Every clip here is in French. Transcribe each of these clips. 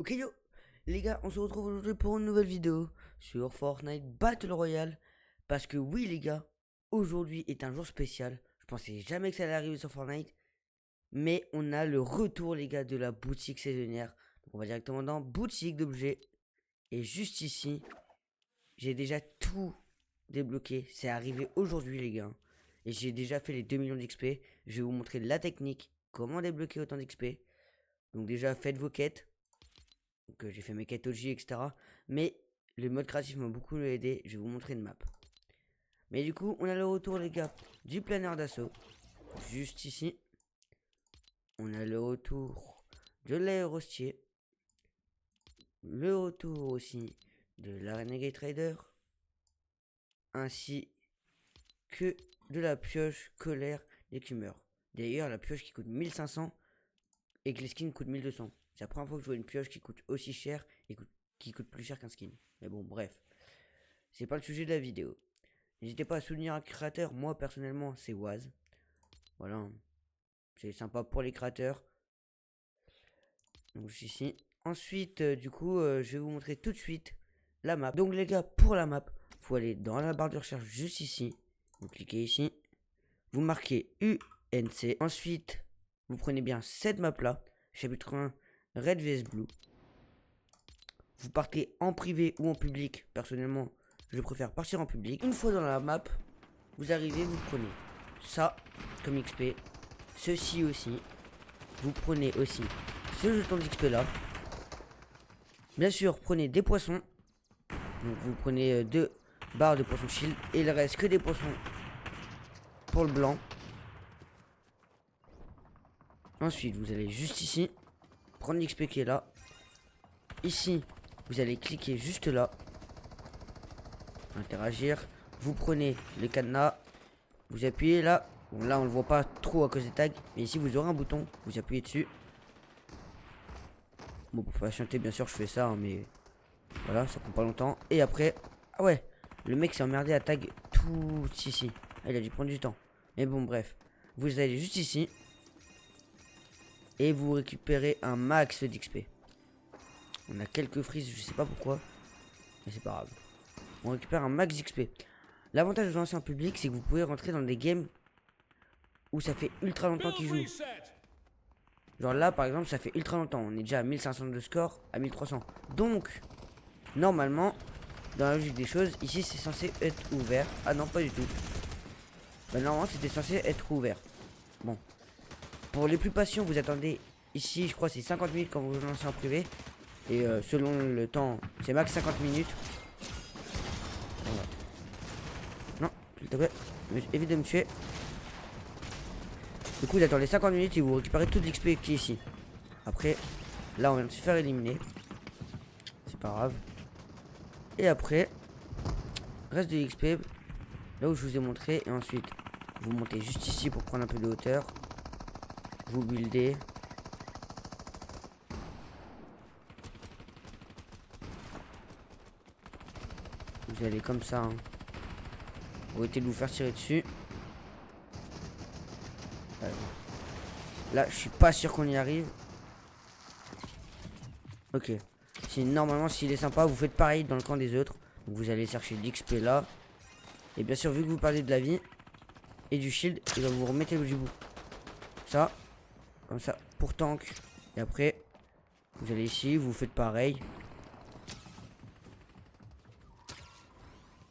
Ok yo, les gars, on se retrouve aujourd'hui pour une nouvelle vidéo sur Fortnite Battle Royale. Parce que oui les gars, aujourd'hui est un jour spécial. Je pensais jamais que ça allait arriver sur Fortnite. Mais on a le retour les gars de la boutique saisonnière. Donc on va directement dans boutique d'objets. Et juste ici, j'ai déjà tout débloqué. C'est arrivé aujourd'hui les gars. Et j'ai déjà fait les 2 millions d'XP. Je vais vous montrer la technique, comment débloquer autant d'XP. Donc déjà faites vos quêtes. Donc j'ai fait mes quêtes OG, etc. Mais le mode créatif m'a beaucoup aidé. Je vais vous montrer une map. Mais du coup, on a le retour, les gars, du planeur d'assaut. Juste ici. On a le retour de l'aérostier. Le retour aussi de la Renegade Trader. Ainsi que de la pioche colère d'écumeur. D'ailleurs, la pioche qui coûte 1500 et que les skins coûtent 1200. C'est la première fois que je vois une pioche qui coûte aussi cher et qui coûte plus cher qu'un skin. Mais bon, bref. C'est pas le sujet de la vidéo. N'hésitez pas à soutenir un créateur. Moi, personnellement, c'est Waz. Voilà. C'est sympa pour les créateurs. Donc, je suis ici. Ensuite, du coup, je vais vous montrer tout de suite la map. Donc, les gars, pour la map, il faut aller dans la barre de recherche juste ici. Vous cliquez ici. Vous marquez UNC. Ensuite, vous prenez bien cette map-là. Chapitre 1, Red vs Blue. Vous partez en privé ou en public. Personnellement, je préfère partir en public. Une fois dans la map, vous arrivez, vous prenez ça comme XP. Ceci aussi. Vous prenez aussi ce jeton d'XP là. Bien sûr, prenez des poissons. Donc vous prenez 2 barres de poisson shield. Et il reste que des poissons pour le blanc. Ensuite, vous allez juste ici. Prendre l'XP qui est là. Ici, vous allez cliquer juste là. Interagir. Vous prenez le cadenas. Vous appuyez là. Bon, là, on le voit pas trop à cause des tags. Mais ici, vous aurez un bouton. Vous appuyez dessus. Bon, pour patienter, bien sûr, je fais ça. Hein, mais voilà, ça prend pas longtemps. Et après, ah ouais, le mec s'est emmerdé à tag tout ici. Ah, il a dû prendre du temps. Mais bon, bref. Vous allez juste ici. Et vous récupérez un max d'XP. On a quelques frises, je sais pas pourquoi. Mais c'est pas grave. On récupère un max d'XP. L'avantage de lancer en public, c'est que vous pouvez rentrer dans des games où ça fait ultra longtemps qu'ils jouent. Genre là, par exemple, ça fait ultra longtemps. On est déjà à 1500 de score, à 1300. Donc, normalement, dans la logique des choses, ici, c'est censé être ouvert. Ah non, pas du tout. Bah, normalement, c'était censé être ouvert. Bon. Pour les plus patients, vous attendez ici, je crois, c'est 50 minutes quand vous lancez en privé. Et selon le temps, c'est max 50 minutes. Voilà. Non, s'il te plaît, évite de me tuer. Du coup, vous attendez 50 minutes et vous récupérez toute l'XP qui est ici. Après, là, on vient de se faire éliminer. C'est pas grave. Et après, reste de l'XP, là où je vous ai montré. Et ensuite, vous montez juste ici pour prendre un peu de hauteur. Vous buildez. Vous allez comme ça. Hein. Vous arrêtez de vous faire tirer dessus. Là, je suis pas sûr qu'on y arrive. Ok. Normalement, s'il est sympa, vous faites pareil dans le camp des autres. Donc, vous allez chercher l'XP là. Et bien sûr, vu que vous parlez de la vie et du shield, et ben vous remettez le gibou. Ça, comme ça, pour tank. Et après, vous allez ici, vous faites pareil.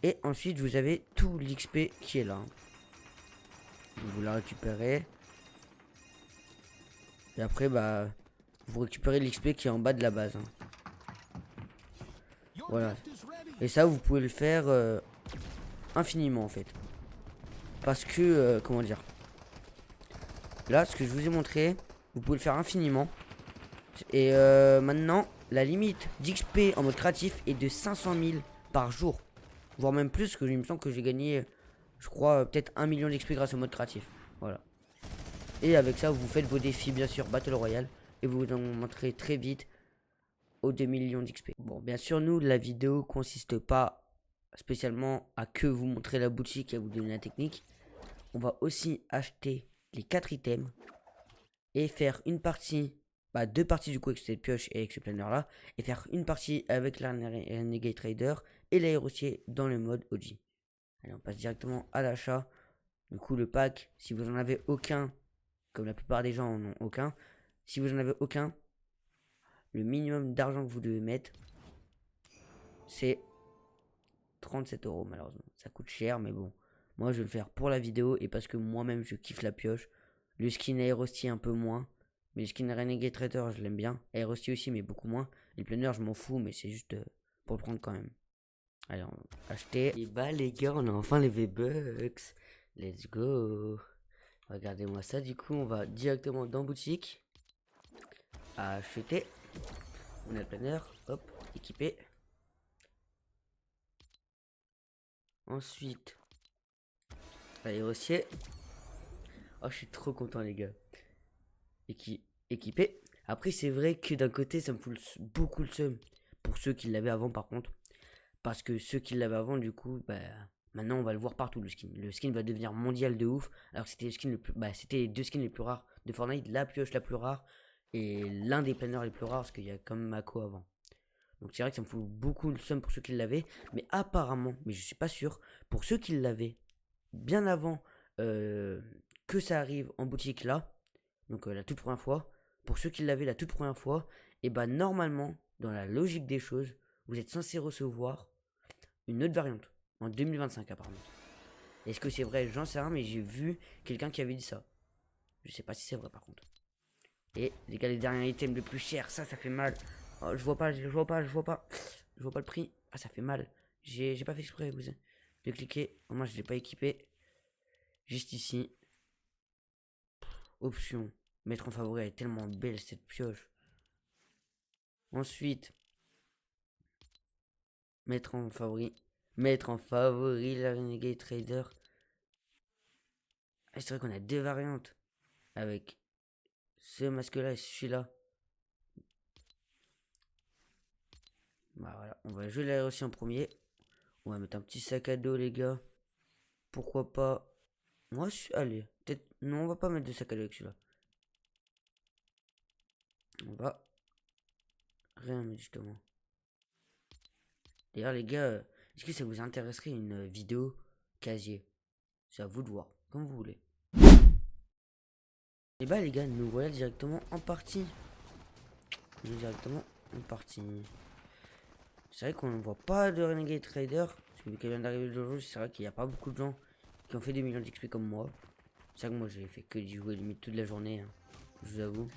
Et ensuite, vous avez tout l'XP qui est là. Vous la récupérez. Et après, bah, vous récupérez l'XP qui est en bas de la base. Hein. Voilà. Et ça, vous pouvez le faire infiniment en fait. Parce que, comment dire. Là, ce que je vous ai montré, vous pouvez le faire infiniment. Et maintenant, la limite d'XP en mode créatif est de 500 000 par jour. Voire même plus, parce que il me semble que j'ai gagné, je crois, peut-être 1 million d'XP grâce au mode créatif. Voilà. Et avec ça, vous faites vos défis, bien sûr, Battle Royale. Et vous en montrez très vite aux 2 millions d'XP. Bon, bien sûr, nous, la vidéo consiste pas spécialement à que vous montrer la boutique et à vous donner la technique. On va aussi acheter les 4 items et faire une partie bah, 2 parties du coup avec cette pioche et avec ce planeur là, et faire une partie avec la Renegade Trader et l'aérocier dans le mode OG. Allez, on passe directement à l'achat. Du coup, le pack, si vous en avez aucun, comme la plupart des gens en ont aucun, si vous en avez aucun, le minimum d'argent que vous devez mettre, c'est 37 euros malheureusement. Ça coûte cher, mais bon. Moi, je vais le faire pour la vidéo et parce que moi-même, je kiffe la pioche. Le skin Aerosti un peu moins. Mais le skin Renegade Trader, je l'aime bien. Aerosti aussi, mais beaucoup moins. Et le planeur, je m'en fous, mais c'est juste pour le prendre quand même. Allez, on va acheter. Et bah, les gars, on a enfin les V-Bucks. Let's go. Regardez-moi ça. Du coup, on va directement dans boutique. Acheter. On a le planeur. Hop, équipé. Ensuite, l'aérocier. Oh, je suis trop content, les gars. Équipé. Après, c'est vrai que d'un côté, ça me fout beaucoup le seum. Pour ceux qui l'avaient avant, par contre. Parce que ceux qui l'avaient avant, du coup, bah, maintenant, on va le voir partout, le skin. Le skin va devenir mondial de ouf. Alors que c'était le skin le plus, bah, c'était les 2 skins les plus rares de Fortnite. La pioche la plus rare. Et l'un des planeurs les plus rares, parce qu'il y a comme Mako avant. Donc c'est vrai que ça me fout beaucoup le seum pour ceux qui l'avaient. Mais apparemment, mais je suis pas sûr, pour ceux qui l'avaient, bien avant que ça arrive en boutique là, donc la toute première fois, pour ceux qui l'avaient la toute première fois, et bah normalement, dans la logique des choses, vous êtes censé recevoir une autre variante en 2025 apparemment. Est-ce que c'est vrai? J'en sais rien, mais j'ai vu quelqu'un qui avait dit ça. Je sais pas si c'est vrai par contre. Et les gars, les derniers items le plus cher, ça fait mal. Oh, je vois pas. Je vois pas le prix. Ah, ça fait mal. J'ai pas fait exprès, vous de cliquer. Moi, je l'ai pas équipé. Juste ici. Option. Mettre en favori, elle est tellement belle cette pioche. Ensuite, mettre en favori. Mettre en favori la Renegade Trader. Ah, c'est vrai qu'on a 2 variantes. Avec ce masque là et celui-là. Bah voilà, on va jouer là aussi en premier. On va mettre un petit sac à dos, les gars. Pourquoi pas. Moi, allez, peut-être. Non, on va pas mettre de sac à dos avec celui-là. On va rien mettre justement. D'ailleurs, les gars, est-ce que ça vous intéresserait une vidéo casier? C'est à vous de voir, comme vous voulez. Et bah, les gars, nous voilà directement en partie. C'est vrai qu'on ne voit pas de Renegade Trader. Parce que vu qu'elle vient d'arriver aujourd'hui, c'est vrai qu'il n'y a pas beaucoup de gens qui ont fait des millions d'XP comme moi. C'est vrai que moi, j'ai fait que d'y jouer limite toute la journée, hein, je vous avoue.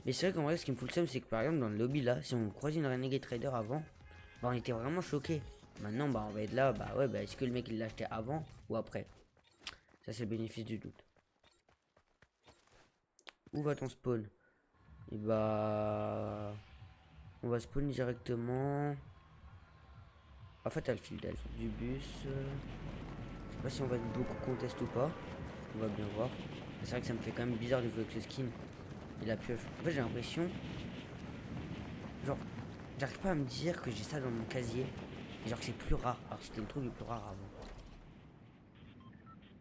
Mais c'est vrai qu'en vrai, ce qui me fout le seum, c'est que par exemple, dans le lobby là, si on croisait une Renegade Trader avant, bah on était vraiment choqués. Maintenant, bah on va être là, bah ouais, bah est-ce que le mec il l'a acheté avant ou après? Ça, c'est le bénéfice du doute. Où va-t-on spawn? Et bah. On va spawn directement. En fait, à le fil du bus. Je sais pas si on va être beaucoup contest ou pas. On va bien voir. C'est vrai que ça me fait quand même bizarre de jouer avec ce skin et la pioche. En fait, j'ai l'impression. Genre, j'arrive pas à me dire que j'ai ça dans mon casier. Genre que c'est plus rare. Alors c'était le truc le plus rare avant.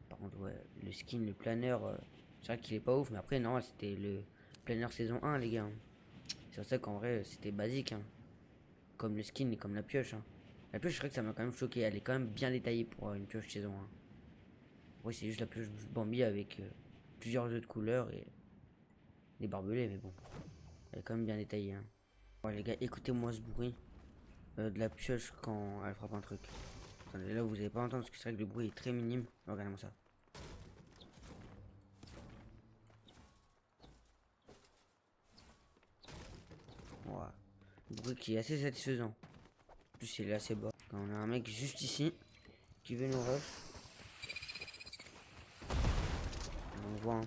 Par contre, ouais, le skin, le planeur, c'est vrai qu'il est pas ouf. Mais après, non, c'était le planeur saison 1, les gars. C'est pour ça qu'en vrai, c'était basique. Hein. Comme le skin et comme la pioche. Hein. La pioche, je crois que ça m'a quand même choqué. Elle est quand même bien détaillée pour une pioche saison 1. Ouais, c'est juste la pioche Bambi avec plusieurs jeux de couleurs et des barbelés, mais bon. Elle est quand même bien détaillée. Hein. Ouais, les gars, écoutez-moi ce bruit de la pioche quand elle frappe un truc. Attendez, là, vous allez pas entendre parce que c'est vrai que le bruit est très minime. Regardez-moi ça. Voilà. Le bruit qui est assez satisfaisant. En plus, il est assez bas. Quand on a un mec juste ici qui veut nous rush. On voit. Hein.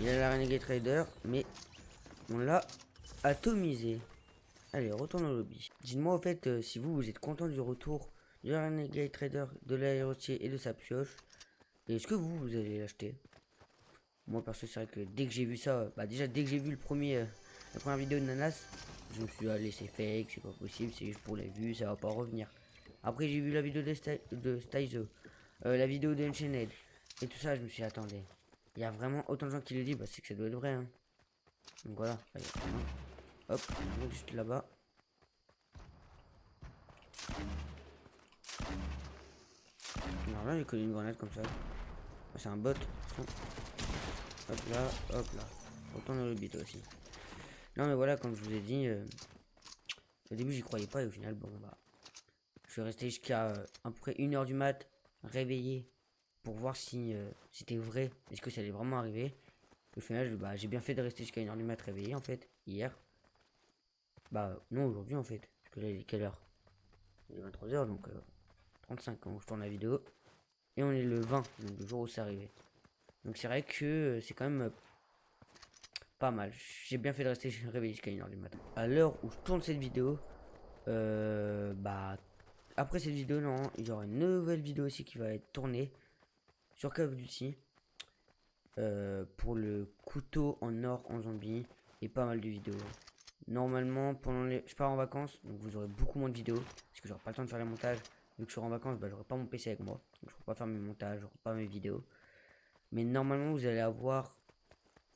Il a la Renegade Trader, mais on l'a atomisé. Allez, retourne au lobby. Dites-moi au fait si vous êtes content du retour de la Renegade Trader, de l'aérotier et de sa pioche. Et est-ce que vous allez l'acheter? Moi perso c'est vrai que dès que j'ai vu ça, bah déjà dès que j'ai vu la première vidéo de Nanas, je me suis dit allez c'est fake, c'est pas possible, c'est juste pour les vues, ça va pas revenir. Après j'ai vu la vidéo de Styzo, la vidéo de Unchained et tout ça, je me suis dit attendez, il y a vraiment autant de gens qui le disent, bah c'est que ça doit être vrai. Hein. Donc voilà, là, il y a un. Hop, un juste là-bas. Alors là, j'ai collé une grenade comme ça. C'est un bot. Hop là, hop là. Autant le rubis aussi. Non mais voilà, comme je vous ai dit, au début j'y croyais pas et au final, bon bah, je suis resté jusqu'à à peu près 1h du mat, réveillé, pour voir si c'était vrai, est-ce que ça allait vraiment arriver. Au final, bah, j'ai bien fait de rester jusqu'à 1h du mat réveillé en fait, hier. Bah non, aujourd'hui en fait, parce que là il est quelle heure? Il est 23h, donc 35 quand je tourne la vidéo. Et on est le 20, donc le jour où c'est arrivé. Donc c'est vrai que c'est quand même pas mal. J'ai bien fait de rester réveillé jusqu'à 1h du matin. À l'heure où je tourne cette vidéo, bah après cette vidéo, non, il y aura une nouvelle vidéo aussi qui va être tournée sur Call of Duty pour le couteau en or en zombie et pas mal de vidéos. Normalement, je pars en vacances, donc vous aurez beaucoup moins de vidéos parce que j'aurai pas le temps de faire les montages. Vu que je serai en vacances, bah, j'aurai pas mon PC avec moi, donc je pourrai pas faire mes montages, j'aurai pas mes vidéos. Mais normalement, vous allez avoir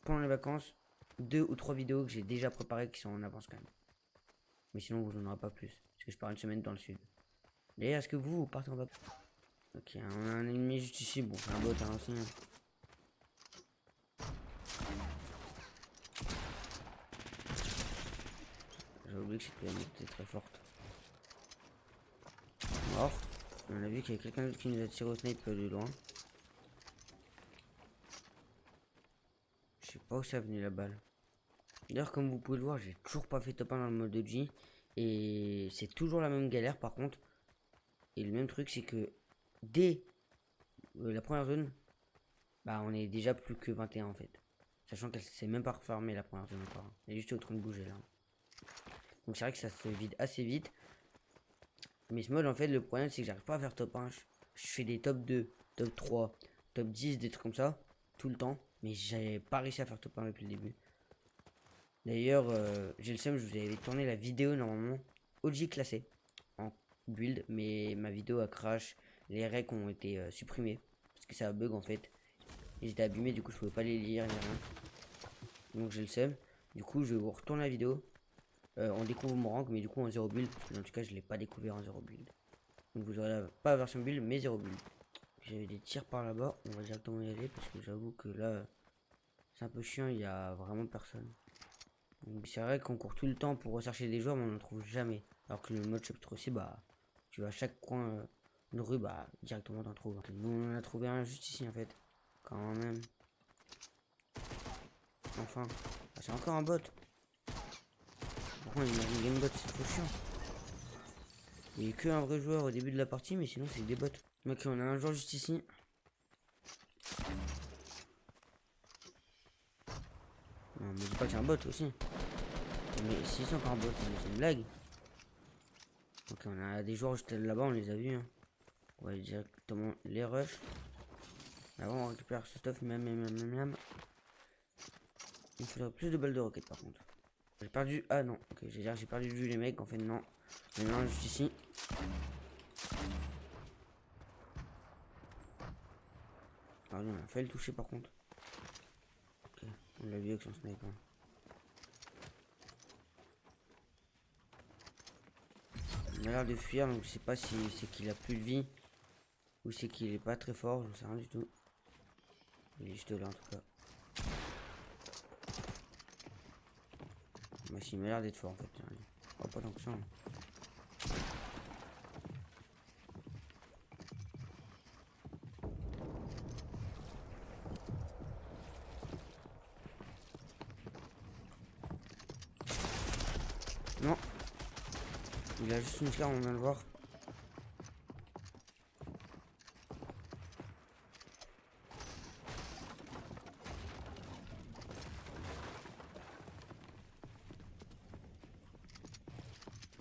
pendant les vacances 2 ou 3 vidéos que j'ai déjà préparées qui sont en avance quand même. Mais sinon, vous en aurez pas plus parce que je pars une semaine dans le sud. D'ailleurs, est-ce que vous partez en vacances? Ok, on a un ennemi juste ici. Bon, c'est un bot hein, aussi. J'ai oublié que cette planète était très forte. Mort. On a vu qu'il y a quelqu'un qui nous a tiré au snipe de loin. Je sais pas où ça venait la balle. D'ailleurs, comme vous pouvez le voir, j'ai toujours pas fait top 1 dans le mode G. Et c'est toujours la même galère par contre. Et le même truc, c'est que dès la première zone, bah on est déjà plus que 21 en fait. Sachant qu'elle s'est même pas refermée la première zone encore. Elle est juste en train de bouger là. Donc c'est vrai que ça se vide assez vite. Mais ce mode en fait le problème c'est que j'arrive pas à faire top 1. Je fais des top 2, top 3, top 10, des trucs comme ça. Tout le temps. Mais j'ai pas réussi à faire top 1 depuis le début. D'ailleurs j'ai le seum, je vous avais tourné la vidéo normalement OG classé en build. Mais ma vidéo a crash. Les recs ont été supprimés. Parce que ça a bug en fait. Ils étaient abîmés, du coup je pouvais pas les lire ni rien. Donc j'ai le seum. Du coup je vous retourne la vidéo. On découvre mon rank, mais du coup en 0 build. Parce que dans tout cas je l'ai pas découvert en 0 build. Donc vous aurez pas la version build mais 0 build. J'avais des tirs par là-bas. On va directement y aller parce que j'avoue que là c'est un peu chiant, il y a vraiment personne. Donc c'est vrai qu'on court tout le temps pour rechercher des joueurs mais on n'en trouve jamais. Alors que le mode chapitre aussi, bah tu vas à chaque coin de rue, bah directement t'en trouves. Nous on en a trouvé un juste ici en fait. Quand même. Enfin. Ah, c'est encore un bot. Pourquoi il m'a une game bot, c'est trop chiant. Il n'y a que un vrai joueur au début de la partie, mais sinon c'est des bots. Ok, on a un joueur juste ici. Non, mais dis pas que c'est un bot aussi. Mais si c'est encore un bot, c'est une blague. Ok, on a des joueurs juste là-bas, on les a vus. Hein. On va aller directement les rush. Là on récupère ce stuff, même. Il faudrait plus de balles de roquette par contre. J'ai perdu. Ah non, ok, j'ai perdu de vue les mecs. En fait, non. Maintenant, juste ici. Ah oui, on a failli le toucher par contre. Ok, on l'a vu avec son sniper. Il a l'air de fuir, donc je sais pas si c'est qu'il a plus de vie ou c'est qu'il est pas très fort, je ne sais rien du tout. Il est juste là en tout cas. Moi, il m'a l'air d'être fort en fait. Oh, pas tant que ça. Hein. Non, il a juste une carte, on vient de le voir.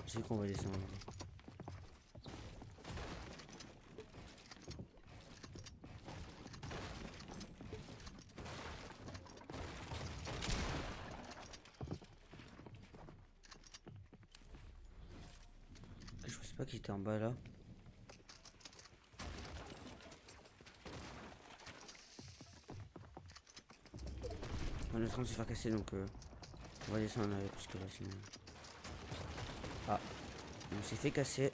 Je sais qu'on va descendre. Je sais pas qu'il était en bas là. On est en train de se faire casser donc On va descendre parce que là sinon. Ah, on s'est fait casser.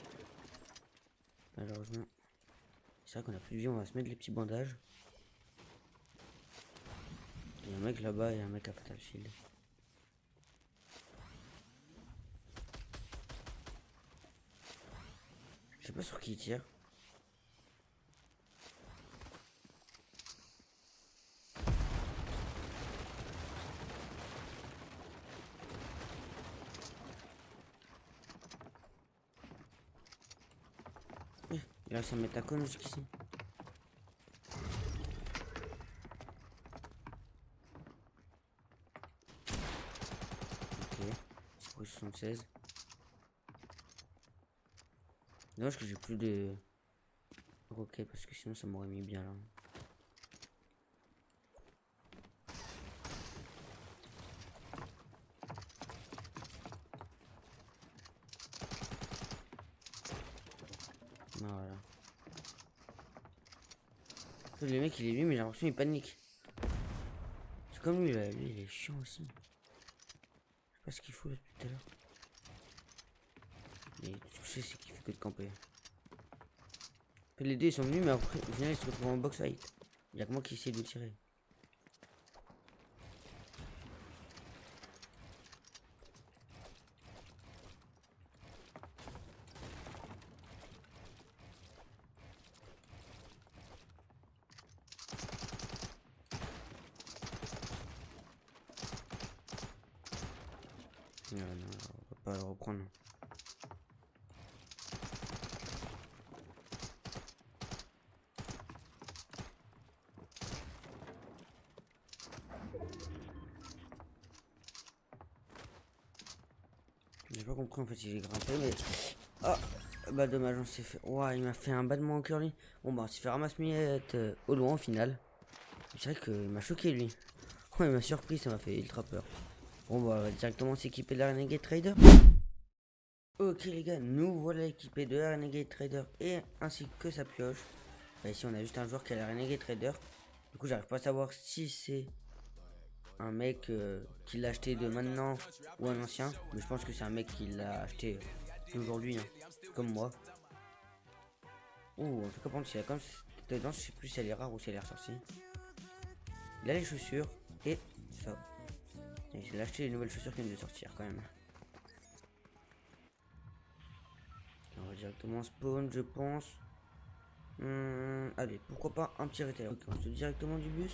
Malheureusement. C'est vrai qu'on a plus de vie, on va se mettre les petits bandages. Il y a un mec là-bas et un mec à Fatal Shield. Je sais pas sur qui il tire. Il va s'en mettre à cône jusqu'ici. Ok. C'est pour 76. Dommage que j'ai plus de roquettes parce que sinon ça m'aurait mis bien là. Voilà. Le mec il est lui mais j'ai l'impression qu'il panique. C'est comme lui là, lui il est chiant aussi. Je sais pas ce qu'il faut là depuis tout à l'heure. Et tout ce que c'est qu'il fait que de camper. Les deux ils sont venus mais après au final ils se retrouvent en box fight. Il y a que moi qui essaie de tirer. Non, on va pas le reprendre. J'ai pas compris en fait si j'ai grimpé mais. Ah bah dommage on s'est fait. Ouah il m'a fait un battement en cœur lui. Bon bah on s'est fait ramasse-miettes au loin au final. C'est vrai qu'il m'a choqué lui. Oh il m'a surpris, ça m'a fait ultra peur. Bon bah on va directement s'équiper de la Renegade Trader. Ok les gars, nous voilà équipés de la Renegade Trader et ainsi que sa pioche. Bah, ici on a juste un joueur qui a la Renegade Trader. Du coup j'arrive pas à savoir si c'est un mec qui l'a acheté de maintenant ou un ancien. Mais je pense que c'est un mec qui l'a acheté d'aujourd'hui, hein, comme moi. Oh, en tout cas, par contre, s'il a comme dedans, je sais plus si elle est rare ou si elle est ressortie. Il a les chaussures et ça. Et il a acheté les nouvelles chaussures qui viennent de sortir quand même. On va directement spawn, je pense. Allez, pourquoi pas un petit retailer. Ok, on se directement du bus.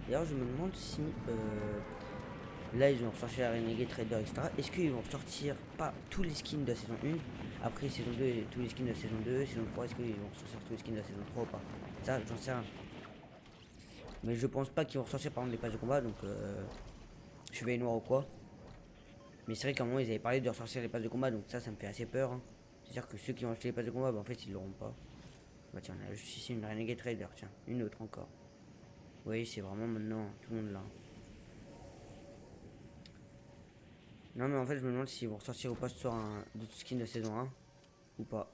D'ailleurs, je me demande si là ils ont ressorti la Renegade Trader, etc. Est-ce qu'ils vont sortir pas tous les skins de la saison 1, après saison 2 et tous les skins de la saison 2, saison 3, est-ce qu'ils vont sortir tous les skins de la saison 3 ou pas? Ça, j'en sais rien. Mais je pense pas qu'ils vont ressortir par exemple les passes de combat, donc chevalier noir ou quoi. Mais c'est vrai qu'à un moment ils avaient parlé de ressortir les passes de combat, donc ça me fait assez peur. Hein. C'est-à-dire que ceux qui ont acheté les passes de combat, bah, en fait ils l'auront pas. Bah tiens, on a juste ici une Renegade Trader, tiens, une autre encore. Oui, c'est vraiment maintenant tout le monde là. Non mais en fait je me demande s'ils vont ressortir ou pas sur un d'autres skins de la saison 1 ou pas.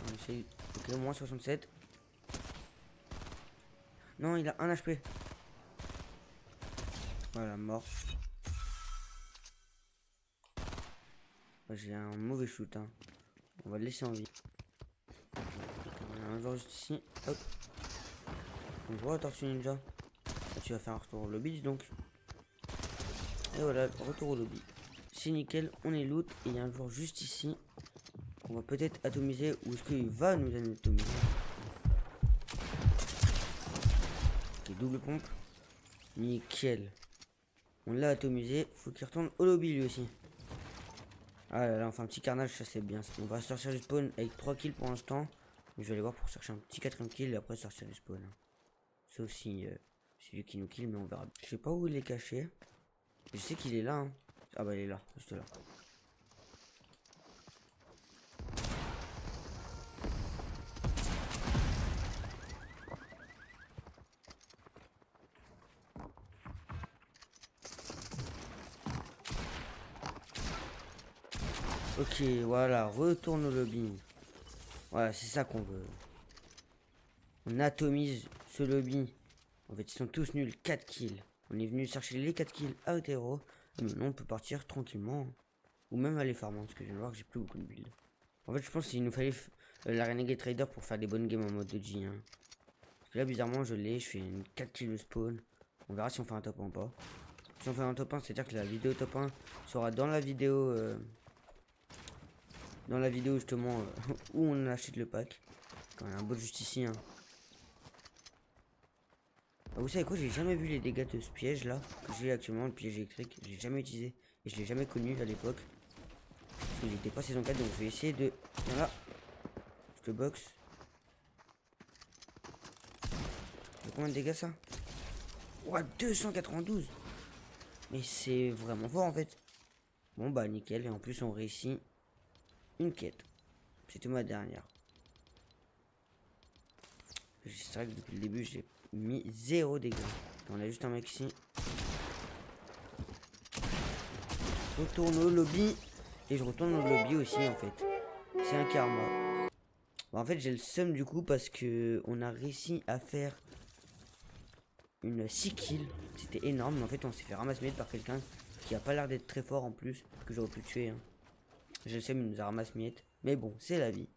On essaye. Ok, au moins 67. Non, il a 1 HP. Voilà, mort. J'ai un mauvais shoot. Hein. On va le laisser en vie. Il y a un joueur juste ici. Hop. On voit Tortue Ninja. Là, tu vas faire un retour au lobby donc. Et voilà, retour au lobby. C'est nickel, on est loot. Et il y a un joueur juste ici. On va peut-être atomiser. Ou est-ce qu'il va nous atomiser? Ok, double pompe. Nickel. On l'a atomisé. Faut qu'il retourne au lobby lui aussi. Ah là là, on fait un petit carnage, ça c'est bien. On va sortir du spawn avec 3 kills pour l'instant. Je vais aller voir pour chercher un petit 4ème kill et après sortir du spawn. Sauf si c'est lui qui nous kill, mais on verra. Je sais pas où il est caché. Je sais qu'il est là. Hein. Ah bah il est là, juste là. Ok, voilà, retourne au lobby. Voilà, c'est ça qu'on veut. On atomise ce lobby. En fait, ils sont tous nuls, 4 kills. On est venu chercher les 4 kills à Otero. Et maintenant, on peut partir tranquillement. Ou même aller farmer, parce que je viens de voir que j'ai plus beaucoup de build. En fait, je pense qu'il nous fallait la Renegade Trader pour faire des bonnes games en mode de G. Hein. Parce que là, bizarrement, je l'ai. Je fais une 4 kills de spawn. On verra si on fait un top 1 ou pas. Si on fait un top 1, c'est-à-dire que la vidéo top 1 sera dans la vidéo. Dans la vidéo justement où on achète le pack. Quand il y a un bot juste ici. Hein. Ah, vous savez quoi, j'ai jamais vu les dégâts de ce piège là. Que j'ai actuellement, le piège électrique. Je l'ai jamais utilisé. Et je l'ai jamais connu à l'époque. Parce qu'il n'était pas saison 4, donc je vais essayer de. Voilà. Je te boxe. Combien de dégâts ça? Ouah, 292. Mais c'est vraiment fort en fait. Bon bah nickel. Et en plus on réussit une quête. C'était ma dernière. C'est vrai que depuis le début j'ai mis 0 dégâts. On a juste un mec ici. Je retourne au lobby. Et je retourne au lobby aussi en fait. C'est un karma. Bon, en fait j'ai le seum du coup parce que on a réussi à faire une 6 kills. C'était énorme, mais en fait on s'est fait ramasser par quelqu'un qui a pas l'air d'être très fort en plus, que j'aurais pu tuer. Hein. Je sais, mais il nous a ramassé miette. Mais bon, c'est la vie.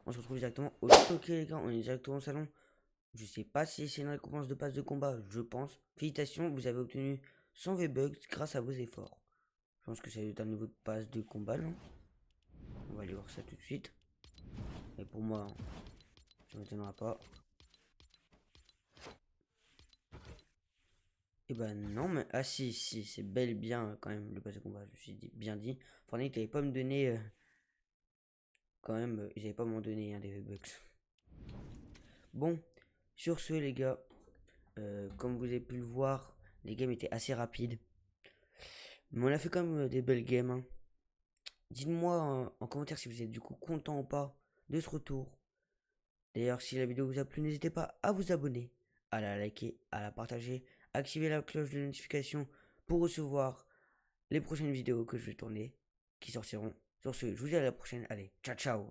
On se retrouve directement au ok les gars, on est directement au salon. Je sais pas si c'est une récompense de passe de combat, je pense. Félicitations, vous avez obtenu 100 V-Bucks grâce à vos efforts. Je pense que c'est un niveau de passe de combat, non? On va aller voir ça tout de suite. Et pour moi, ça m'étonnera pas. Et ben non, mais ah si, c'est bel et bien quand même le pass de combat, je me suis bien dit. Fortnite n'allait pas me donner quand même, ils n'allaient pas m'en donner des V-Bucks. Bon, sur ce les gars, comme vous avez pu le voir, les games étaient assez rapides. Mais on a fait quand même des belles games. Hein. Dites-moi en commentaire si vous êtes du coup content ou pas de ce retour. D'ailleurs, si la vidéo vous a plu, n'hésitez pas à vous abonner, à la liker, à la partager, activer la cloche de notification pour recevoir les prochaines vidéos que je vais tourner qui sortiront. Sur ce, je vous dis à la prochaine. Allez, ciao ciao.